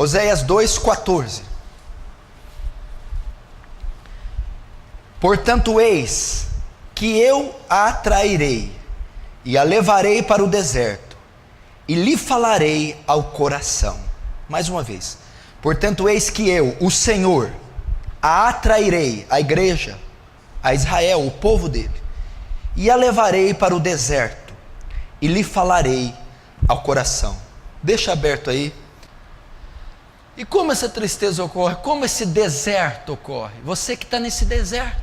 Oséias 2,14. Portanto, eis que eu a atrairei e a levarei para o deserto e lhe falarei ao coração. Mais uma vez. Portanto, eis que eu, o Senhor, a atrairei, a igreja, a Israel, o povo dele, e a levarei para o deserto e lhe falarei ao coração. Deixa aberto aí. E como essa tristeza ocorre? Como esse deserto ocorre? Você que está nesse deserto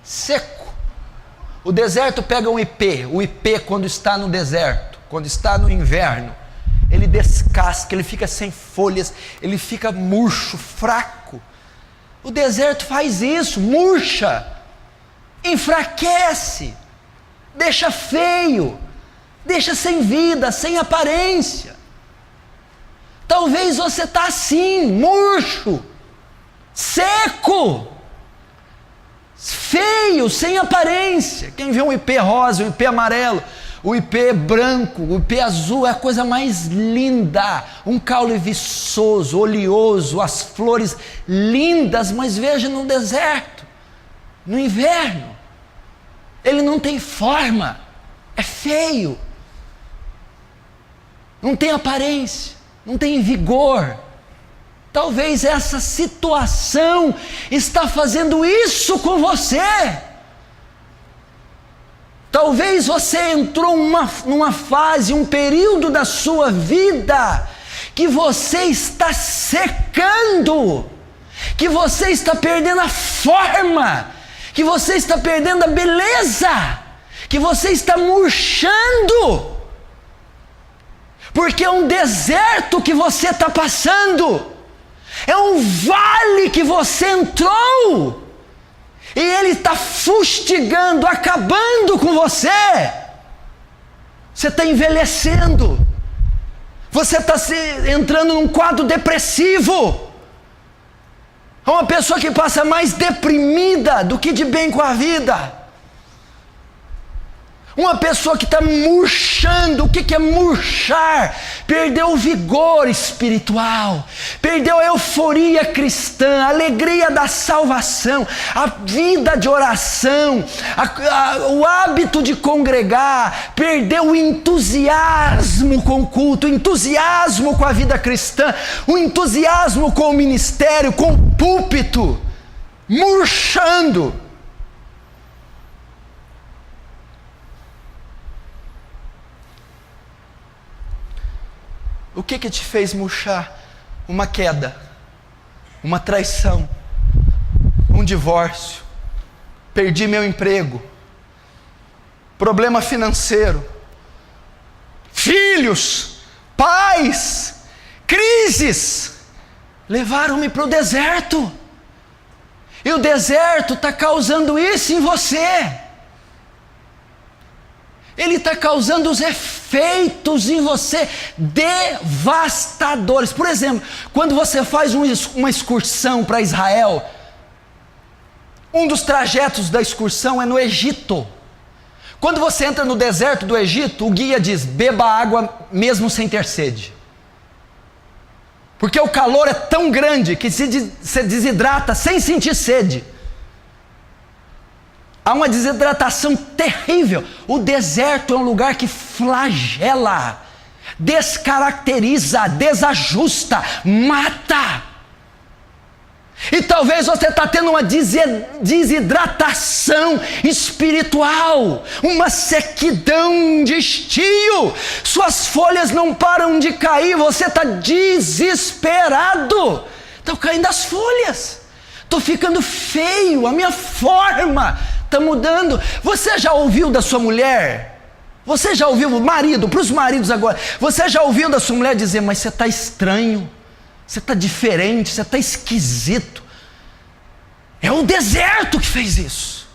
seco. O deserto pega um ipê. O ipê, quando está no deserto, quando está no inverno, ele descasca, ele fica sem folhas, ele fica murcho, fraco. O deserto faz isso, murcha, enfraquece, deixa feio, deixa sem vida, sem aparência. Talvez você está assim, murcho, seco, feio, sem aparência. Quem vê um ipê rosa, um ipê amarelo, o ipê branco, o ipê azul é a coisa mais linda, um caule viçoso, oleoso, as flores lindas, mas veja no deserto, no inverno, ele não tem forma, é feio, não tem aparência, não tem vigor. Talvez essa situação está fazendo isso com você. Talvez você entrou numa fase, um período da sua vida, que você está secando, que você está perdendo a forma, que você está perdendo a beleza, que você está murchando, porque é um deserto que você está passando, é um vale que você entrou, e ele está fustigando, acabando com você. Você está envelhecendo, você está entrando num quadro depressivo. É uma pessoa que passa mais deprimida do que de bem com a vida. Uma pessoa que está murchando. O que é murchar? Perdeu o vigor espiritual, perdeu a euforia cristã, a alegria da salvação, a vida de oração, o hábito de congregar, perdeu o entusiasmo com o culto, o entusiasmo com a vida cristã, o entusiasmo com o ministério, com o púlpito, murchando. O que te fez murchar? Uma queda, uma traição, um divórcio, perdi meu emprego, problema financeiro, filhos, pais, crises, levaram-me para o deserto, e o deserto está causando isso em você. Ele está causando os efeitos em você devastadores. Por exemplo, quando você faz uma excursão para Israel, um dos trajetos da excursão é no Egito. Quando você entra no deserto do Egito, o guia diz: beba água mesmo sem ter sede, porque o calor é tão grande que se desidrata sem sentir sede. Há uma desidratação terrível. O deserto é um lugar que flagela, descaracteriza, desajusta, mata. E talvez você está tendo uma desidratação espiritual, uma sequidão de estio, suas folhas não param de cair, você está desesperado. Estão caindo as folhas, estou ficando feio, a minha forma está mudando. Você já ouviu da sua mulher? Você já ouviu, marido, para os maridos agora, você já ouviu da sua mulher dizer: mas você está estranho, você está diferente, você está esquisito? É o deserto que fez isso.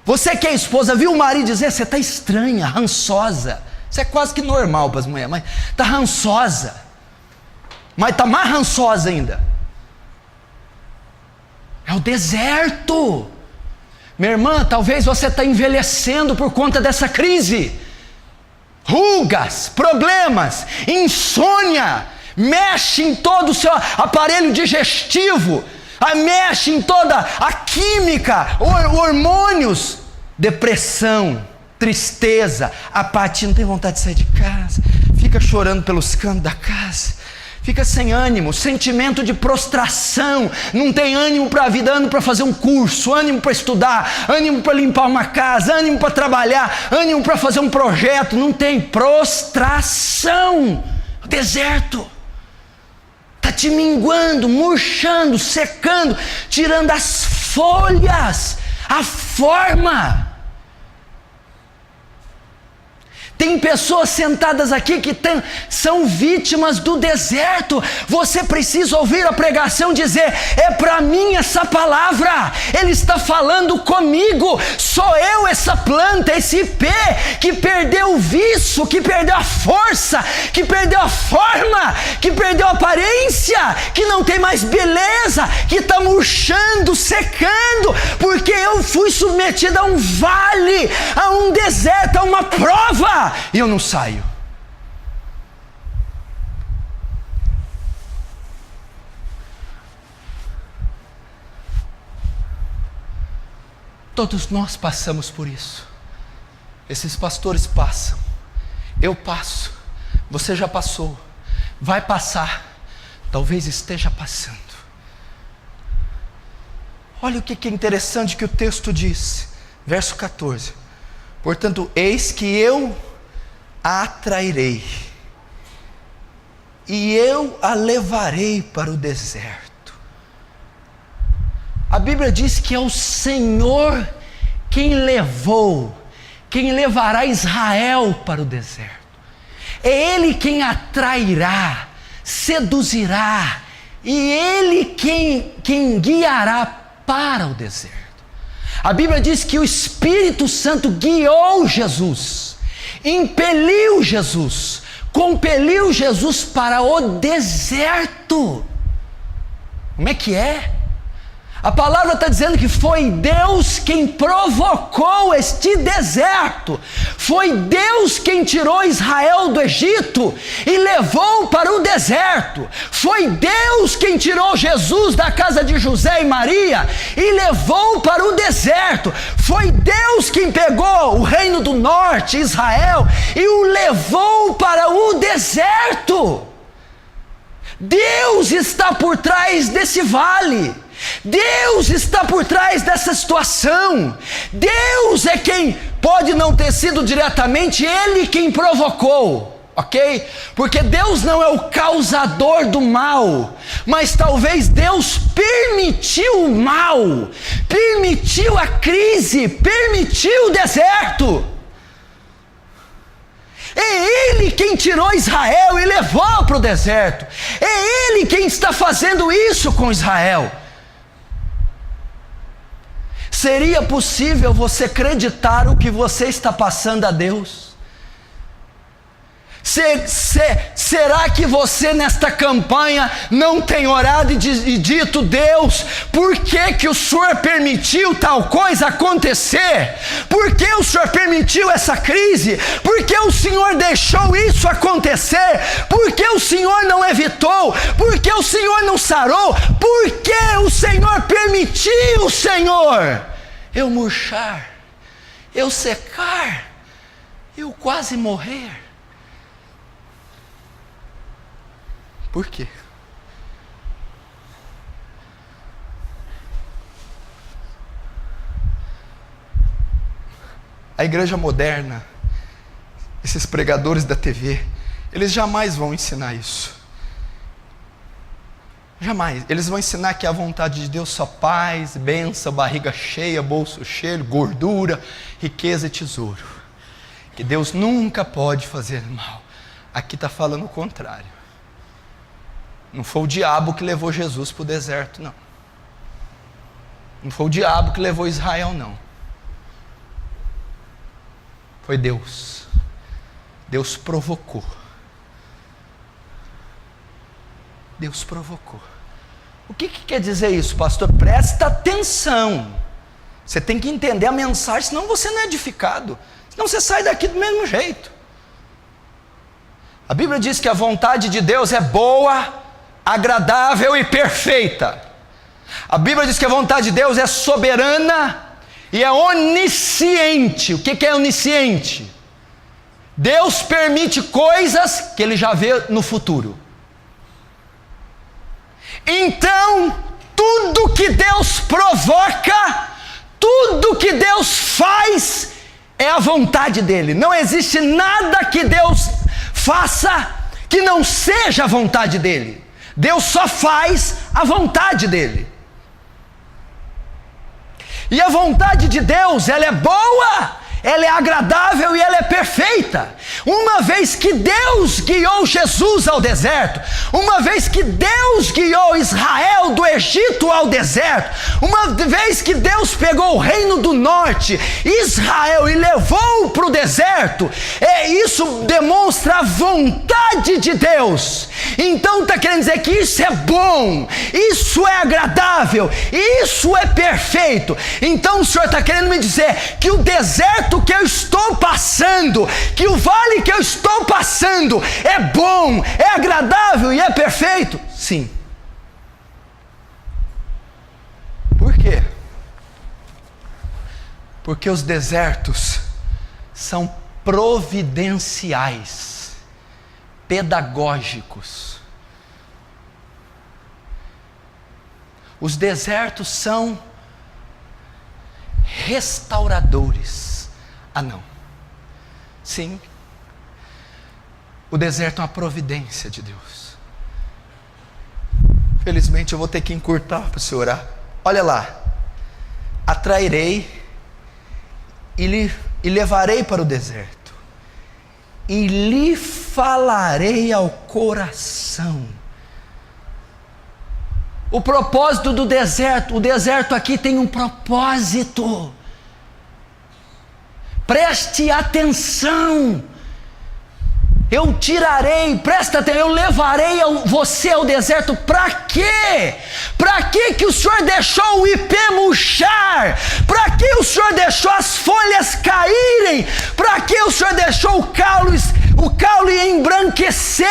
Você que é esposa, viu o marido dizer: você está estranha, rançosa. Isso é quase que normal para as mulheres, mas está rançosa, mas está mais rançosa ainda. É o deserto. Minha irmã, talvez você está envelhecendo por conta dessa crise. Rugas, problemas, insônia, mexe em todo o seu aparelho digestivo, mexe em toda a química, hormônios, depressão, tristeza, apatia, não tem vontade de sair de casa, fica chorando pelos cantos da casa, fica sem ânimo, sentimento de prostração, não tem ânimo para a vida, ânimo para fazer um curso, ânimo para estudar, ânimo para limpar uma casa, ânimo para trabalhar, ânimo para fazer um projeto, não tem, prostração, deserto, está te minguando, murchando, secando, tirando as folhas, a forma. Tem pessoas sentadas aqui que são vítimas do deserto. Você precisa ouvir a pregação dizer: é para mim essa palavra, Ele está falando comigo, sou eu essa planta, esse ipê que perdeu o viço, que perdeu a força, que perdeu a forma, que perdeu a aparência, que não tem mais beleza, que está murchando, secando, porque eu fui submetido a um vale, a um deserto, a uma prova, e eu não saio. Todos nós passamos por isso. Esses pastores passam, eu passo, você já passou, vai passar, talvez esteja passando. Olha o que é interessante que o texto diz, verso 14: portanto, eis que eu a atrairei, e eu a levarei para o deserto. A Bíblia diz que é o Senhor quem levará Israel para o deserto. É Ele quem atrairá, seduzirá, e Ele quem guiará para o deserto. A Bíblia diz que o Espírito Santo guiou Jesus, impeliu Jesus, compeliu Jesus para o deserto. Como é que é? A palavra está dizendo que foi Deus quem provocou este deserto, foi Deus quem tirou Israel do Egito e levou para o deserto, foi Deus quem tirou Jesus da casa de José e Maria e levou para o deserto, foi Deus quem pegou o reino do norte, Israel, e o levou para o deserto. Deus está por trás desse vale, Deus está por trás dessa situação. Deus é quem pode não ter sido diretamente Ele quem provocou, ok? Porque Deus não é o causador do mal, mas talvez Deus permitiu o mal, permitiu a crise, permitiu o deserto. É Ele quem tirou Israel e levou para o deserto. É Ele quem está fazendo isso com Israel. Seria possível você acreditar o que você está passando a Deus? Será que você nesta campanha não tem orado e dito: Deus, por que o Senhor permitiu tal coisa acontecer? Por que o Senhor permitiu essa crise? Por que o Senhor deixou isso acontecer? Por que o Senhor não evitou? Por que o Senhor não sarou? Por que o Senhor permitiu, Senhor, eu murchar, eu secar, eu quase morrer? Por quê? A igreja moderna, esses pregadores da TV, eles jamais vão ensinar isso. Jamais. Eles vão ensinar que a vontade de Deus só paz, bênção, barriga cheia, bolso cheio, gordura, riqueza e tesouro. Que Deus nunca pode fazer mal. Aqui está falando o contrário. Não foi o diabo que levou Jesus para o deserto, não. Não foi o diabo que levou Israel, não. Foi Deus. Deus provocou. Deus provocou. O que quer dizer isso, pastor? Presta atenção. Você tem que entender a mensagem, senão você não é edificado. Senão você sai daqui do mesmo jeito. A Bíblia diz que a vontade de Deus é boa, agradável e perfeita. A Bíblia diz que a vontade de Deus é soberana e é onisciente. O que é onisciente? Deus permite coisas que Ele já vê no futuro. Então, tudo que Deus provoca, tudo que Deus faz, é a vontade dEle. Não existe nada que Deus faça que não seja a vontade dEle. Deus só faz a vontade dEle. E a vontade de Deus, ela é boa, ela é agradável e ela é perfeita. Uma vez que Deus guiou Jesus ao deserto, uma vez que Deus guiou Israel do Egito ao deserto, uma vez que Deus pegou o reino do norte, Israel, e levou para o deserto, isso demonstra a vontade de Deus. Então está querendo dizer que isso é bom, isso é agradável, isso é perfeito. Então o Senhor está querendo me dizer que o deserto que eu estou passando, que o vale que eu estou passando é bom, é agradável e é perfeito? Sim. Por quê? Porque os desertos são providenciais, pedagógicos. Os desertos são restauradores. Ah, não. Sim. O deserto é uma providência de Deus. Felizmente eu vou ter que encurtar para você orar. Olha lá. Atrairei e levarei para o deserto, e lhe falarei ao coração. O propósito do deserto, o deserto aqui tem um propósito. Preste atenção. Eu tirarei, presta atenção, eu levarei você ao deserto. Para quê? Para que o Senhor deixou o ipê murchar? Para que o Senhor deixou as folhas caírem? Para que o Senhor deixou o caule embranquecer?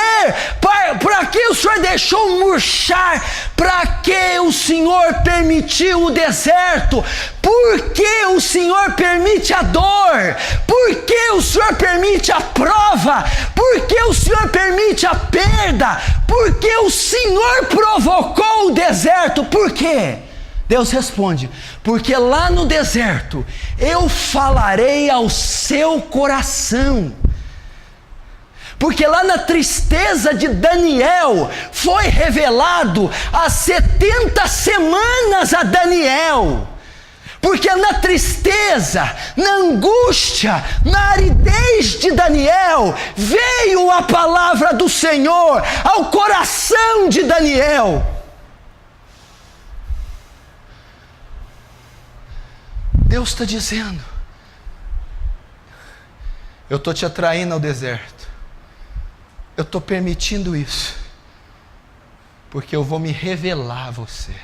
Para que o Senhor deixou murchar? Para que o Senhor permitiu o deserto? Por que o Senhor permite a dor? Por que o Senhor permite a prova? Por que o Senhor permite a perda? Por que o Senhor provocou o deserto? Por quê? Deus responde: porque lá no deserto eu falarei ao seu coração. Porque lá na tristeza de Daniel foi revelado as 70 semanas a Daniel. Porque na tristeza, na angústia, na aridez de Daniel, veio a palavra do Senhor ao coração de Daniel. Deus está dizendo: eu estou te atraindo ao deserto, eu estou permitindo isso, porque eu vou me revelar a você.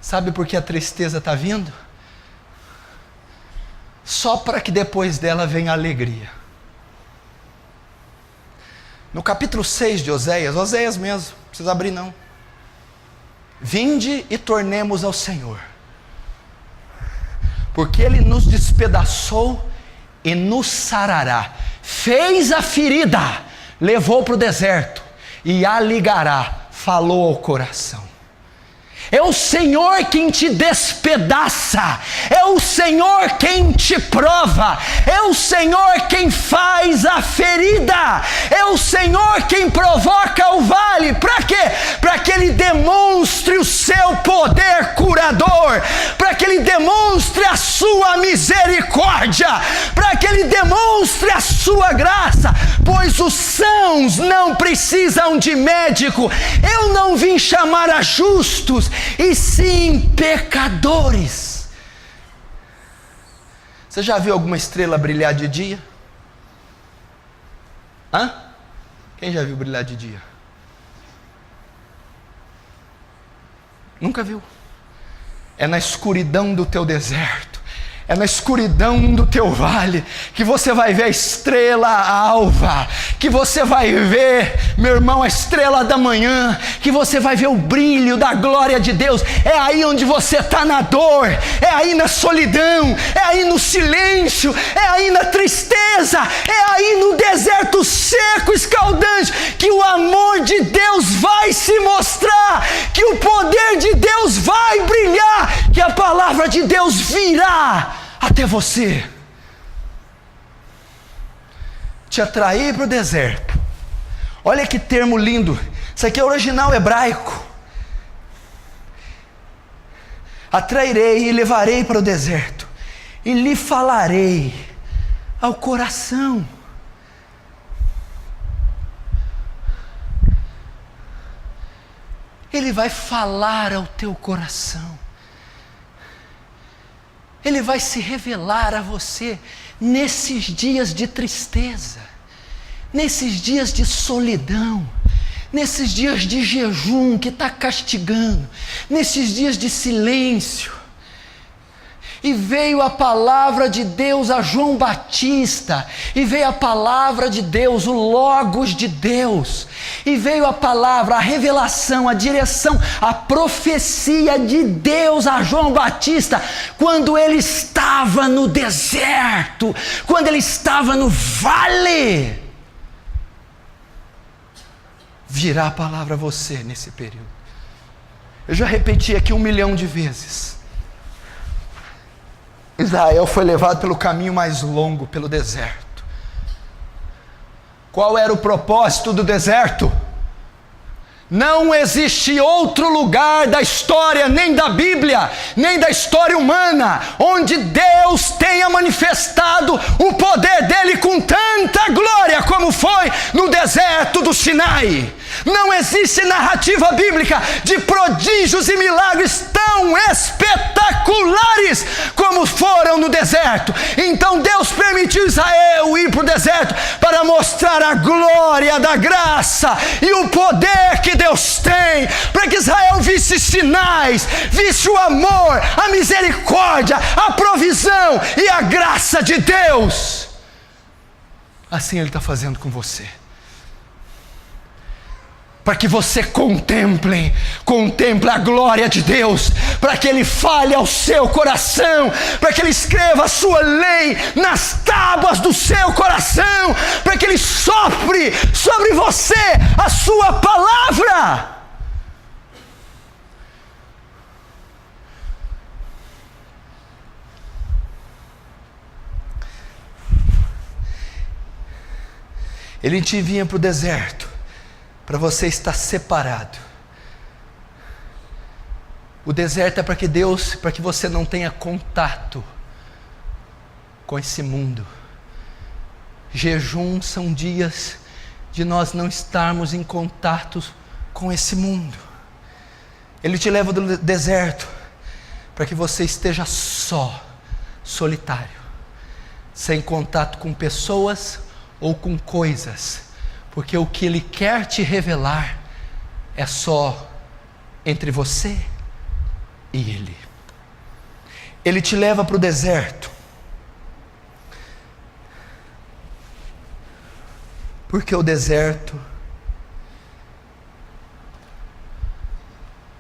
Sabe por que a tristeza está vindo? Só para que depois dela venha a alegria. No capítulo 6 de Oséias mesmo, não precisa abrir não. Vinde e tornemos ao Senhor, porque Ele nos despedaçou e nos sarará. Fez a ferida, levou para o deserto e a ligará, falou ao coração. É o Senhor quem te despedaça, é o Senhor quem te prova, é o Senhor quem faz a ferida, é o Senhor quem provoca o vale. Para quê? Para que Ele demonstre o seu poder curador, para que Ele demonstre a sua misericórdia, para que Ele demonstre a sua graça, pois os sãos não precisam de médico. Eu não vim chamar a justos, e sim pecadores. Você já viu alguma estrela brilhar de dia? Quem já viu brilhar de dia? Nunca viu. É na escuridão do teu deserto, É na escuridão do teu vale que você vai ver a estrela alva, que você vai ver, meu irmão, a estrela da manhã, que você vai ver o brilho da glória de Deus. É aí onde você está na dor, é aí na solidão, é aí no silêncio, é aí na tristeza, é aí no deserto seco, escaldante, que o amor de Deus vai se mostrar, que o poder de Deus vai brilhar, que a palavra de Deus virá até você, te atrair para o deserto. Olha que termo lindo, isso aqui é original hebraico. Atrairei e levarei para o deserto, e lhe falarei ao coração. Ele vai falar ao teu coração. Ele vai se revelar a você nesses dias de tristeza, nesses dias de solidão, nesses dias de jejum que está castigando, nesses dias de silêncio. E veio a palavra de Deus a João Batista, e veio a palavra de Deus, o Logos de Deus, e veio a palavra, a revelação, a direção, a profecia de Deus a João Batista, quando ele estava no deserto, quando ele estava no vale. Virá a palavra a você nesse período. Eu já repeti aqui 1 milhão de vezes. Israel foi levado pelo caminho mais longo, pelo deserto. Qual era o propósito do deserto? Não existe outro lugar da história, nem da Bíblia, nem da história humana, onde Deus tenha manifestado o poder dele com tanta glória como foi no deserto do Sinai. Não existe narrativa bíblica de prodígios e milagres tão espetaculares como foram no deserto. Então Deus permitiu Israel ir para o deserto para mostrar a glória da graça e o poder que Deus tem, para que Israel visse sinais, visse o amor, a misericórdia, a provisão e a graça de Deus. Assim Ele está fazendo com você, para que você contemple a glória de Deus, para que Ele fale ao seu coração, para que Ele escreva a sua lei nas tábuas do seu coração, para que Ele sopre sobre você a sua palavra. Ele te envia para o deserto, para você estar separado. O deserto é para que você não tenha contato com esse mundo. Jejum são dias de nós não estarmos em contato com esse mundo. Ele te leva do deserto para que você esteja só, solitário, sem contato com pessoas ou com coisas, porque o que Ele quer te revelar é só entre você e Ele. Ele te leva para o deserto, porque o deserto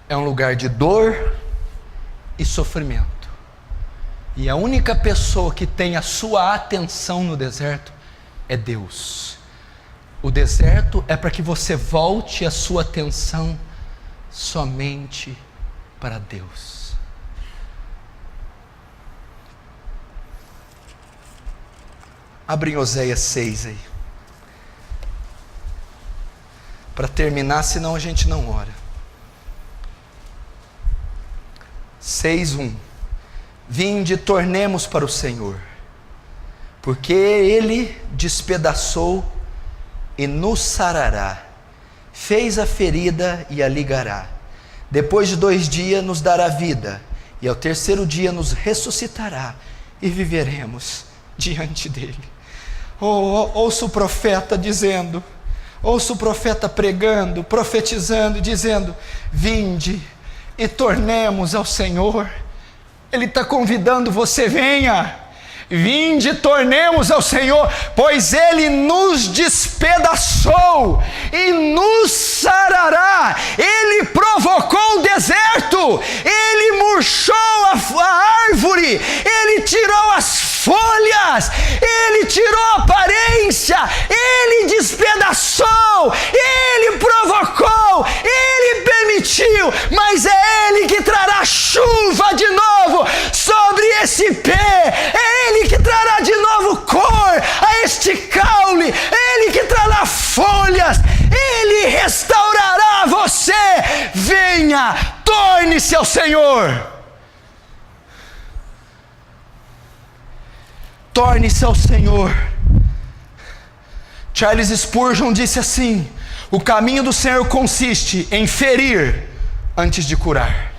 é um lugar de dor e sofrimento, e a única pessoa que tem a sua atenção no deserto é Deus. O deserto é para que você volte a sua atenção somente para Deus. Abre em Oséias 6 aí, para terminar, senão a gente não ora. 6:1. Vinde, tornemos para o Senhor, porque Ele despedaçou e nos sarará, fez a ferida e a ligará. Depois de 2 dias nos dará vida, e ao 3º dia nos ressuscitará, e viveremos diante dele. Ouço o profeta dizendo, ouço o profeta pregando, profetizando, dizendo: vinde e tornemos ao Senhor. Ele está convidando você, venha. Vinde, tornemos ao Senhor, pois Ele nos despedaçou e nos sarará. Ele provocou o deserto, Ele murchou a árvore, Ele tirou as folhas, Ele tirou a aparência, Ele despedaçou, Ele provocou, Ele permitiu, mas é Ele que trará chuva de novo sobre esse pé, é Ele que trará de novo cor a este caule, é Ele que trará folhas, Ele restaurará você. Venha, torne-se ao Senhor. Torne-se ao Senhor. Charles Spurgeon disse assim: o caminho do Senhor consiste em ferir antes de curar.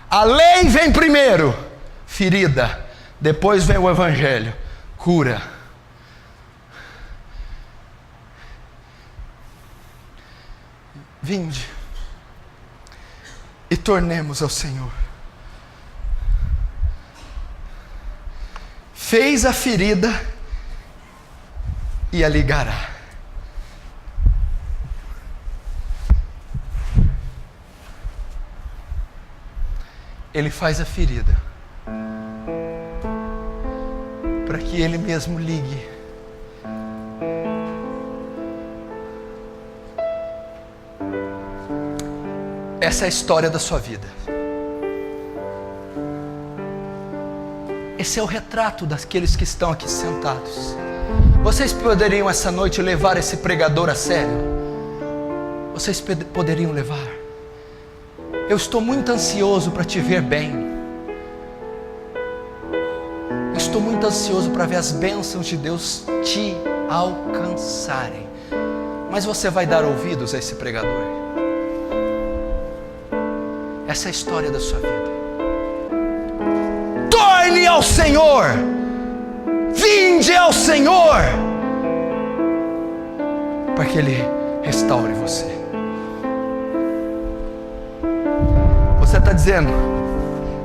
A lei vem primeiro, ferida, depois vem o evangelho, cura. Vinde e tornemos ao Senhor. Fez a ferida e a ligará. Ele faz a ferida para que Ele mesmo ligue. Essa é a história da sua vida. Esse é o retrato daqueles que estão aqui sentados. Vocês poderiam essa noite levar esse pregador a sério? Vocês poderiam levar? Eu estou muito ansioso para te ver bem. Eu estou muito ansioso para ver as bênçãos de Deus te alcançarem. Mas você vai dar ouvidos a esse pregador? Essa é a história da sua vida. Torne ao Senhor. Vinde ao Senhor, para que Ele restaure você. Você está dizendo,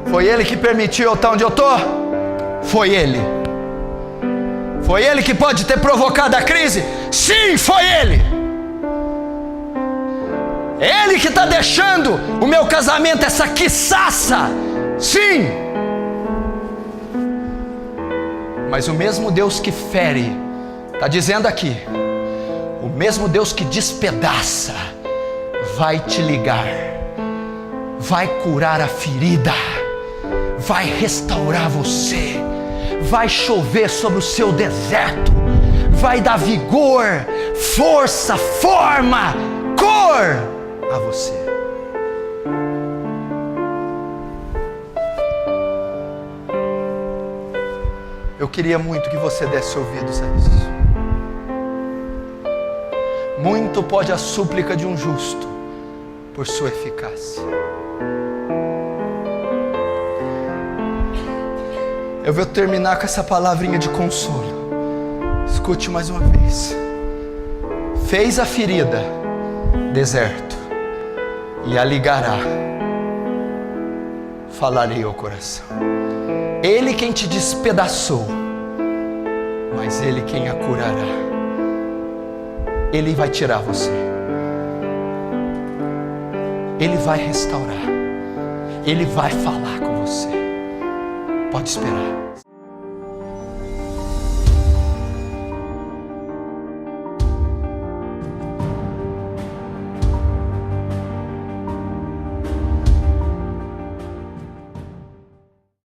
foi Ele que permitiu eu estar onde eu estou? Foi Ele. Foi Ele que pode ter provocado a crise? Sim, foi Ele. É Ele que está deixando o meu casamento essa quiçaça? Sim. Mas o mesmo Deus que fere, está dizendo aqui, o mesmo Deus que despedaça, vai te ligar, vai curar a ferida, vai restaurar você, vai chover sobre o seu deserto, vai dar vigor, força, forma, cor a você. Eu queria muito que você desse ouvidos a isso. Muito pode a súplica de um justo por sua eficácia. Eu vou terminar com essa palavrinha de consolo. Escute mais uma vez. Fez a ferida, deserto, e a ligará. Falarei ao coração. Ele quem te despedaçou, mas Ele quem a curará. Ele vai tirar você. Ele vai restaurar. Ele vai falar com você. Pode esperar.